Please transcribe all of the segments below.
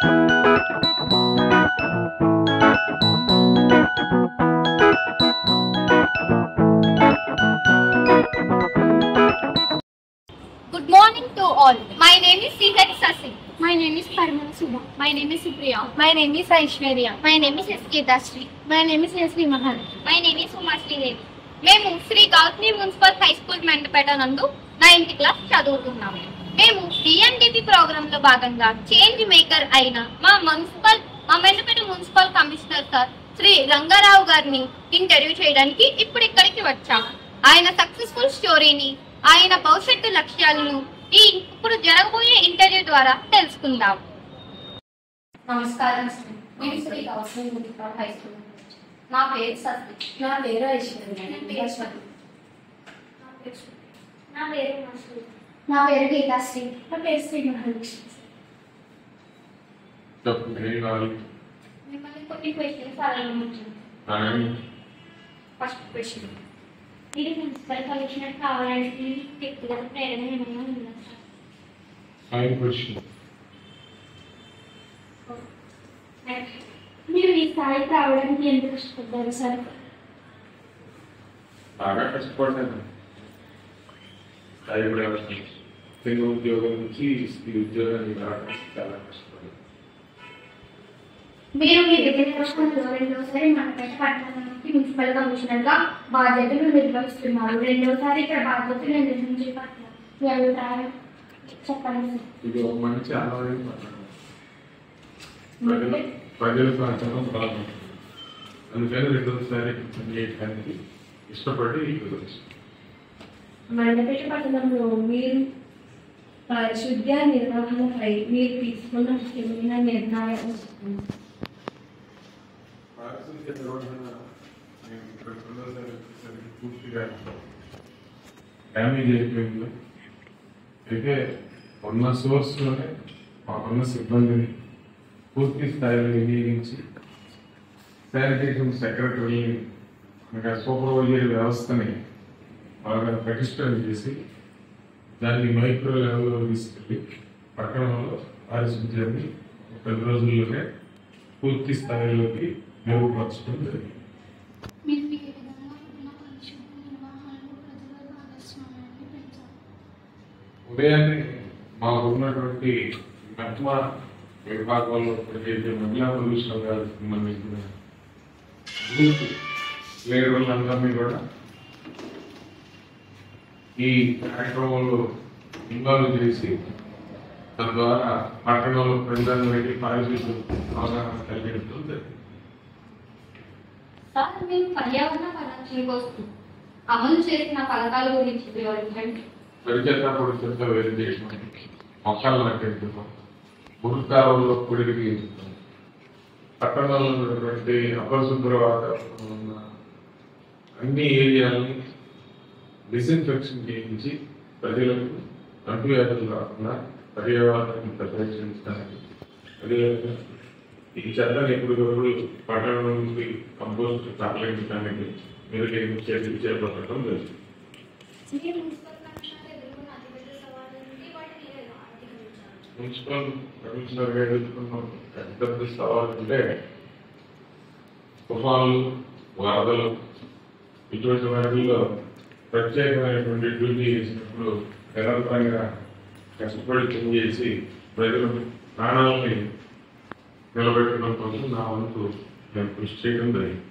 Good morning to all. My name is C.H. Sasi. My name is Parmana Subha. My name is Supriya. My name is Aishwarya. My name is S.K. Sri. My name is Sri Mahal. My name is Uma Sridevi. మేము Sri Gautami municipal high school Mandapeta నందు 9th class చదువుతున్నాము. మేము డిఎన్డిపి programme లో భాగంగా change maker అయిన మా Mandapeta municipal commissioner sir Shri Rangarao గారిని interview చేయడానికి ఇప్పుడు ఇక్కడికి వచ్చాము. ఆయన సక్సెస్ఫుల్ స్టోరీని, ఆయన భవిష్యత్తు లక్ష్యాలను ఇప్పుడు జరగబోయే ఇంటర్వ్యూ ద్వారా తెలుసుకుందాం. నమస్కారం. నేను Shri Gautami municipal high school. నా పేరు సత్య. నా పేరు ఐశ్వర్య. నా పేరు మసూరి. నా పేరు గీతాశ్రీ. నా పేరు శ్రీ మహల్. మిమ్మల్ని కొన్ని క్వశ్చన్స్ అడగనుంటాను. ఫస్ట్ క్వశ్చన్, మీరు మున్సిపల్ కమిషనర్ కావడానికి వ్యక్తిగత ప్రేరణ ఏమైనా ఉందా? మీరు ఈ స్థాయికి రావడానికి ఎందుకు కష్టపడ్డారు సార్? బాగా కష్టపడ్డాను. తెలుగు ఉద్యోగం నుంచి ఈ ఉద్యోగాన్ని రావడానికి చాలా కష్టపడ్డాను. మీరు మీ రెండోసారి మనపేట పట్టణానికి మున్సిపల్ కమిషనర్ గా బాధ్యతలు నిర్వహిస్తున్నారు. రెండోసారి ఇక్కడ బాధ్యతలు నిర్వహించే పట్ల మీ అభిప్రాయం చెప్పండి సార్. ఇది ఒక మంచి ఆలోచన పట్టణం. ప్రజల సహకారం బాగుంటుంది. అందుకని రెండోసారి పనిచేయడానికి ఇష్టపడి మండపేట పట్టణంలో మీరు పరిశుద్ధ నిర్వహణపై మీరు తీసుకున్న ముఖ్యమైన నిర్ణయం పారిశుద్ధ్య నిర్వహణ పూర్తిగా డ్యామేజ్ అయిపోయింది. అయితే ఉన్న సోర్స్లోనే మాకున్న సిబ్బందిని పూర్తి స్థాయిలో వినియోగించి శానిటేషన్ సెక్రటరీని ఇంకా సూపర్వైజరీ వ్యవస్థని బాగా పటిష్టం చేసి దాన్ని మైక్రో లెవెల్లో తీసుకెళ్ళి పట్టణంలో పారిశుద్ధ్యాన్ని 10 రోజుల్లోనే పూర్తి స్థాయిలోకి మెరుగుపరచడం జరిగింది. ఉదయాన్నే మాకు ఉన్నటువంటి మెట్మ విభాగంలో పనిచేసే మహిళా పొల్యూషన్ గారికి సంబంధించిన గ్రూప్ లీడర్లందరినీ కూడా ఈ కార్యక్రమంలో ఇన్వాల్వ్ చేసి తద్వారా పట్టణంలో ప్రజలందరికీ పారిశుద్ధ్యం అవగాహన కలిగించడం జరిగింది. సార్, మీరు పర్యావరణ పరిరక్షణ కోసం అమలు చేసిన పథకాల గురించి వివరించండి. పరిచేత పొడి చెత్త వేరు చేయడం, మొక్కలు నాటించడం, మురుకాలలో పొడికి పట్టణంలో ఉన్నటువంటి అపరిశుభ్ర వాతావరణం ఉన్న అన్ని ఏరియాలని డిస్ఇన్ఫెక్షన్ చేయించి ప్రజలకు అంటువ్యాధులు రాకుండా పర్యావరణాన్ని పరిరక్షించడానికి, అదేవిధంగా ఈ చెత్తని ఎప్పటికప్పుడు పట్టణం నుండి కంపోస్ట్ తరలించడానికి మెరుగైన చర్యలు చేపట్టడం జరిగింది. మున్సిపల్ కమిషనర్ గా ఎదుర్కొన్న పెద్ద సవాలు అంటే తుఫాన్లు, వరదలు, ఇటువంటి వాటిల్లో ప్రత్యేకమైనటువంటి డ్యూటీ చేసినప్పుడు నిరంతరంగా కష్టపడి పనిచేసి ప్రజల ప్రాణాలని నిలబెట్టడం కోసం నా వంతు నేను కృషి చేయడం జరిగింది.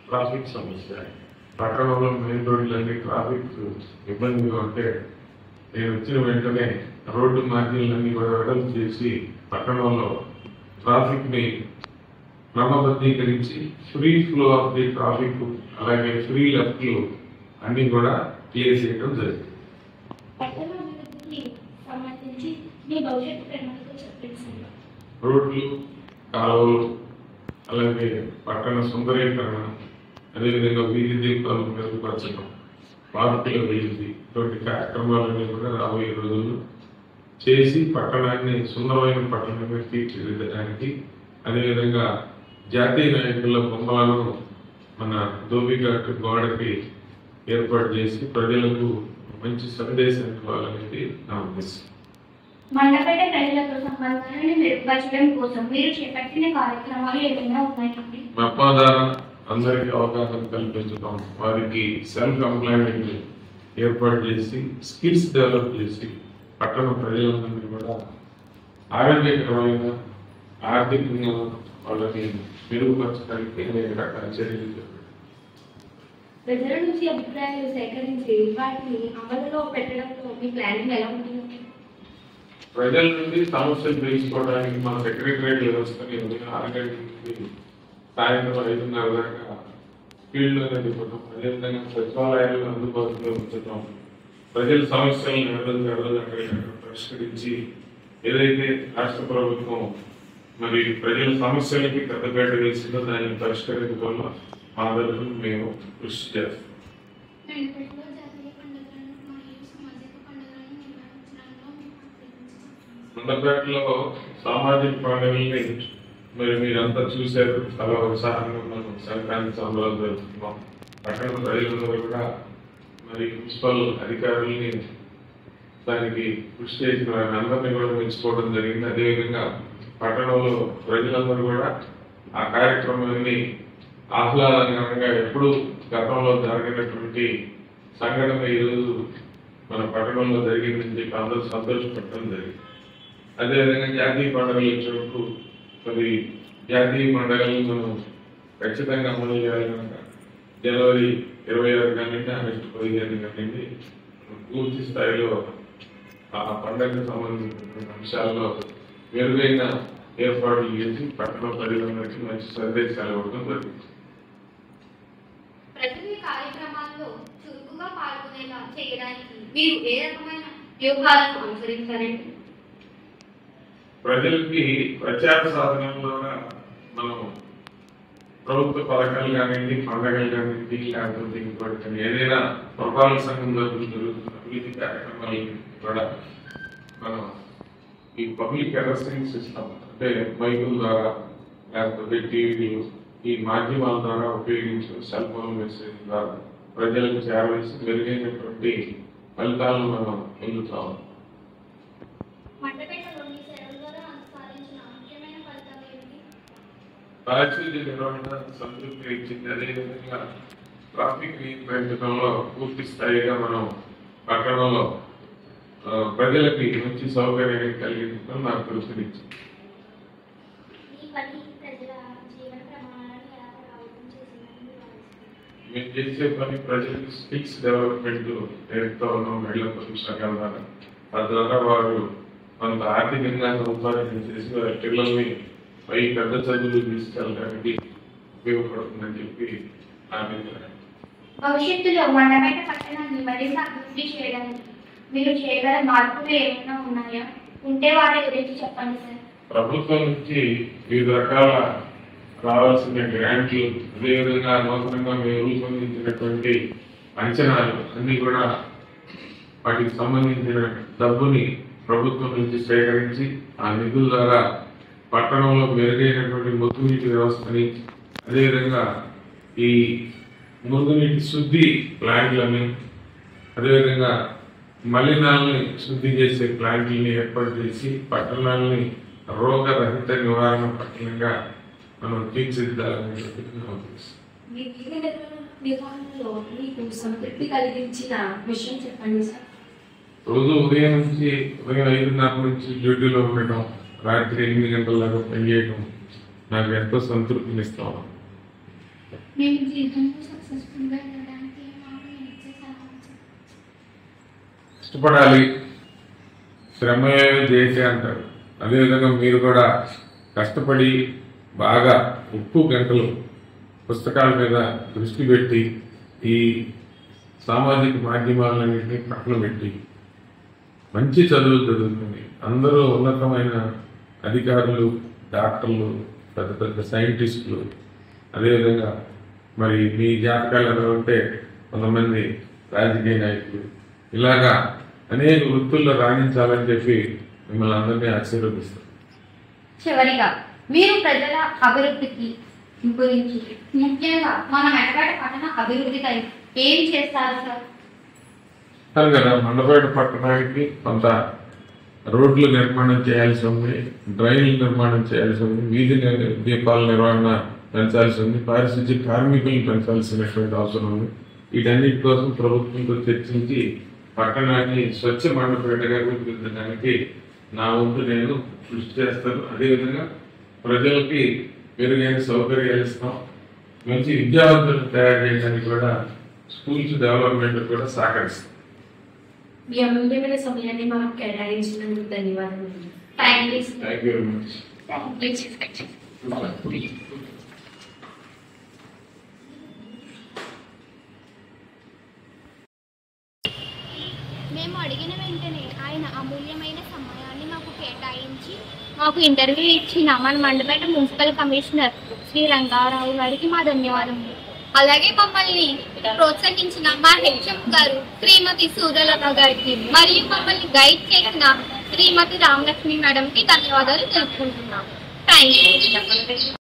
ట్రాఫిక్ సమస్య పట్టణంలో మెయిన్ రోడ్లన్నీ ట్రాఫిక్ ఇబ్బందిగా ఉంటే నేను వచ్చిన వెంటనే రోడ్డు మార్గాలన్నీ కూడా వెడల్పు చేసి పట్టణంలో ట్రాఫిక్ ని క్రమబద్ధీకరించి free flow of the traffic, అలాగే ఫ్రీ లెఫ్ట్లు అన్ని కూడా క్లియర్ చేయడం జరిగింది. రోడ్లు, కాలువలు, అలాగే పట్టణ సుందరీకరణ, అదేవిధంగా వీధి దీపాలు మెరుగుపరచడం, పార్కుల వీధి, ఇటువంటి కార్యక్రమాలన్నీ కూడా రాబోయే రోజుల్లో చేసి పట్టణాన్ని సుందరమైన పట్టణంగా తీర్చిదిద్దడానికి, అదేవిధంగా జాతీయ నాయకుల బొమ్మలను మన ధోబిఘాట్ గోడకి ఏర్పాటు చేసి ప్రజలకు మంచి సందేశం ఇవ్వాలనేది నా ఉద్దేశం. మండపేట ప్రజలతో సంబంధాలను మెరుగుపరచడం కోసం మీరు చేపట్టిన కార్యక్రమాలు ఏమైనా ఉన్నాయండి? మెప్పా ద్వారా అందరికీ అవగాహన కల్పించడం, వారికి సెల్ఫ్ ఎంప్లాయ్మెంట్ ఏర్పాటు చేసి స్కిల్స్ డెవలప్ చేసి పట్టణ ప్రజలందరినీ కూడా ఆరోగ్యకరమైన ఆర్థికంగా వాళ్ళని మెరుగుపరచడానికి అనేక రకాల చర్యలు చేపట్టారు. ప్రజల నుంచి అభిప్రాయాలు సేకరించి వాటిని అమలులో పెట్టడంలో మీ ప్లానింగ్ ఎలా ఉంటుంది? ప్రజల నుండి సమస్యలు తెలుసుకోవడానికి మన సెక్రటరియట్ వ్యవస్థని ఉదయం 6 గంటల నుండి సాయంత్రం 5:30 దాకా ఫీల్డ్ అనేది ఇవ్వడం, అదేవిధంగా సచివాలయాలను అందుబాటులో ఉంచడం, ప్రజల సమస్యలను అక్కడ పరిష్కరించి ఏదైతే రాష్ట్ర ప్రభుత్వం మరి ప్రజల సమస్యలకి పెద్దపేట వేసిందో దాన్ని పరిష్కరించడంలో మా తరఫున మేము కృషి చేస్తాం. మండపేటలో సామాజిక పండుగల్ని మరి మీరంతా చూశారు. చాలా ఉత్సాహంగా మనం సంక్రాంతి సంబరాలు జరుపుతున్నాం. పట్టణ ప్రజలందరూ కూడా మరి మున్సిపల్ అధికారుల్ని దానికి కృషి చేసిన వారిని అందరినీ కూడా మెచ్చుకోవడం జరిగింది. అదేవిధంగా పట్టణంలో ప్రజలందరూ కూడా ఆ కార్యక్రమాన్ని ఆహ్లాదకరంగా ఎప్పుడు గతంలో జరిగినటువంటి సంఘటన ఈరోజు మన పట్టణంలో జరిగిందని చెప్పి అందరూ సంతోషపడటం జరిగింది. అదేవిధంగా జాతీయ పండుగలు వచ్చినప్పుడు మరి జాతీయ పండుగలు మనం ఖచ్చితంగా అమలు చేయాలి కనుక జనవరి 26 కానివ్వండి, ఆగస్టు 15 కానివ్వండి పూర్తి స్థాయిలో ఆ పండుగకు సంబంధించిన అంశాల్లో మెరుగైన ఏర్పాట్లు చేసి పట్టణ ప్రజలందరికీ మంచి సందేశాలు ఇవ్వడం జరుగుతుంది. ప్రజలు ఈ కార్యక్రమాల్లో చురుకుగా పాల్గొనేలా చేయడానికి మీరు ఏ రకమైన వ్యూహాలను అనుసరించారండి? ప్రజలకి ప్రచార సాధనం ద్వారా మనం ప్రభుత్వ పథకాలు కానివ్వండి, పండుగలు కానివ్వండి, లేకపోతే ఇంకోటి ఏదైనా పురపాలక సంఘం జరుగుతున్న అభివృద్ధి కార్యక్రమాలు కూడా మనం ఈ పబ్లిక్ అడ్రసింగ్ సిస్టమ్ అంటే మైకుల ద్వారా లేకపోతే టీవీలు ఈ మాధ్యమాల ద్వారా ఉపయోగించిన సెల్ ఫోన్ మెసేజ్ ద్వారా ప్రజలకు చేరవేసి మెరుగైనటువంటి ఫలితాలను మనం పొందుతాము. పారిశుద్ధ్య నిర్వహణ సంతృప్తి ఇచ్చింది. అదేవిధంగా ట్రాఫిక్ నియంత్రించడంలో పూర్తి స్థాయిగా మనం పట్టణంలో ప్రజలకి మంచి సౌకర్యాన్ని కలిగించడం నాకు తృప్తినిచ్చింది. మేము చేసే పని ప్రజలకు స్కిల్స్ డెవలప్మెంట్ నేర్పుతూ ఉన్నాం మహిళా పురుషాల ద్వారా. తద్వారా వారు కొంత ఆర్థికంగా సంపాదన చేసి వారి పిల్లల్ని పై పెద్ద చదువులు తీసుకెళ్ళడానికి ఉపయోగపడుతుందని చెప్పి నా అభిప్రాయం. భవిష్యత్తులో మండపేట పట్టణాన్ని మరింత అభివృద్ధి చేయడానికి మీరు చేయగల మార్పులు ఏమైనా ఉన్నాయా? ఉంటే వాటి గురించి చెప్పండి సార్. ప్రభుత్వం నుంచి వివిధ రకాల రావాల్సిన గ్రాంట్లు, అదేవిధంగా నూతనంగా మేము రూపొందించినటువంటి అంచనాలు అన్ని కూడా వాటికి సంబంధించిన డబ్బుని ప్రభుత్వం నుంచి సేకరించి ఆ నిధుల ద్వారా పట్టణంలో మెరుగైనటువంటి మురుగునీటి వ్యవస్థని, అదేవిధంగా ఈ మురుగునీటి శుద్ధి ప్లాంట్లని, అదేవిధంగా మలినాలని శుద్ధి చేసే ప్లాంట్లని ఏర్పాటు చేసి పట్టణాలని రోగరహిత నివారణ పట్టణంగా మనం తీర్చిదిద్దాలని మీ నిర్వహణలో మీకు సంతృప్తి కలిగించిన విషయం చెప్పండి సార్. రోజు ఉదయం 5:30 నుంచి డ్యూటీలో ఉండటం, రాత్రి 8 గంటల దాకా పనిచేయడం నాకు ఎంతో సంతృప్తినిస్తాం. మేము జీవితంలో సక్సెస్ఫుల్గా వెళ్ళడానికి ఇష్టపడాలి, శ్రమే చేసే అంటారు. అదేవిధంగా మీరు కూడా కష్టపడి బాగా ఎక్కువ గంటలు పుస్తకాల మీద దృష్టి పెట్టి ఈ సామాజిక మాధ్యమాలన్నింటినీ పక్కన పెట్టి మంచి చదువులు చదువుతుంది. అందరూ ఉన్నతమైన అధికారులు, డాక్టర్లు, పెద్ద పెద్ద సైంటిస్టులు, అదేవిధంగా మరి మీ జాతకాలు ఎలా ఉంటే కొంతమంది రాజకీయ నాయకులు, ఇలాగా అనేక వృత్తుల్లో రాణించాలని చెప్పి మిమ్మల్ని అందరినీ ఆశీర్వదిస్తారు. చివరిగా మీరు ప్రజల అభివృద్ధికి గురించి, ముఖ్యంగా మన మెట్టపేట పట్టణ అభివృద్ధికై ఏం చేస్తారు సార్? కదా మండపేట పట్టణానికి కొంత రోడ్లు నిర్మాణం చేయాల్సి ఉంది, డ్రైన్లు నిర్మాణం చేయాల్సి ఉంది, వీధి దీపాల నిర్వహణ పెంచాల్సి ఉంది, పారిశుద్ధ్య కార్మికులను పెంచాల్సినటువంటి అవసరం ఉంది. వీటన్నిటి కోసం ప్రభుత్వంతో చర్చించి పట్టణాన్ని స్వచ్ఛ మండపేటగా రూపొందించడానికి నా వంతు నేను కృషి చేస్తాను. అదేవిధంగా ప్రజలకి మెరుగైన సౌకర్యాలు ఇస్తాం, మంచి విద్యావంతులను తయారు చేయడానికి కూడా స్కూల్స్ డెవలప్మెంట్ కూడా సహకరిస్తాం. మీ అమూల్యమైన సమయాన్ని మాకు కేటాయించినందుకు ధన్యవాదాలు. Thank you. Thank you very much. మేము అడిగిన వెంటనే ఆయన అమూల్యమైన సమయాన్ని మాకు కేటాయించి మాకు ఇంటర్వ్యూ ఇచ్చిన మన మండపేట మున్సిపల్ కమిషనర్ శ్రీ రంగారావు గారికి మా ధన్యవాదములు. అలాగే మమ్మల్ని ప్రోత్సహించిన మా హెచ్ఎం గారు శ్రీమతి సూర్యలత గారికి మరియు మమ్మల్ని గైడ్ చేసిన శ్రీమతి రామలక్ష్మి మేడంకి ధన్యవాదాలు తెలుపుకుంటున్నాం. Thank you.